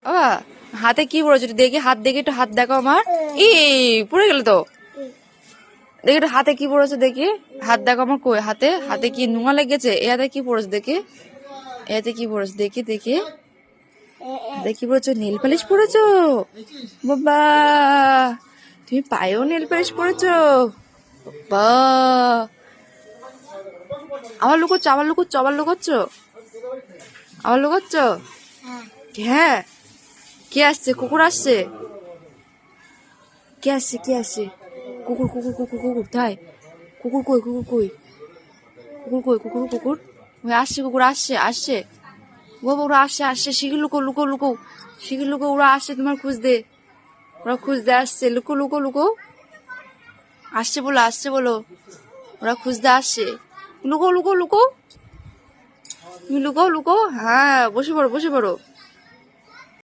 বাবা হাতে কি পড়েছো একটু দেখি, হাত দেখি, একটু হাত দেখো আমার। ই পড়ে গেল তো, দেখি একটু হাতে কি পড়েছো দেখি, হাত দেখো আমার। কই হাতে, হাতে কি নোয়া লেগেছে? এ হাতে কি পড়েছো দেখি, এ হাতে কি পড়েছো দেখি, দেখি দেখি পড়েছো, নেল পালিশ পড়েছো? বাবা তুমি পায়েও নেল পালিশ পড়েছো? বাবা আবার লুকোচ্ছ, আবার লুকোচ্ছ, আবার লুকোচ্ছ, আবার লুকোচ্ছ? হ্যাঁ, কে আসছে? কুকুর আসছে? কে আসছে, কে আসছে? কুকুর, কুকুর, কুকুর, কুকুর, তাই? কুকুর কই, কুকুর কই, কুকুর কই, কুকুর, কুকুর ওই আসছে, কুকুর আসছে, আসছে, বাবা ওরা আসছে, আসছে, শিগগির লুকো, লুকো, লুকো, শিগগির লুকো, ওরা আসছে তোমার খুঁজতে, ওরা খুঁজতে আসছে, লুকো, লুকো, লুকো, আসছে বলো, আসছে বলো, ওরা খুঁজতে আসছে, লুকো, লুকো, লুকো, তুমি লুকো, লুকো, হ্যাঁ বসে পড়ো, বসে পড়ো।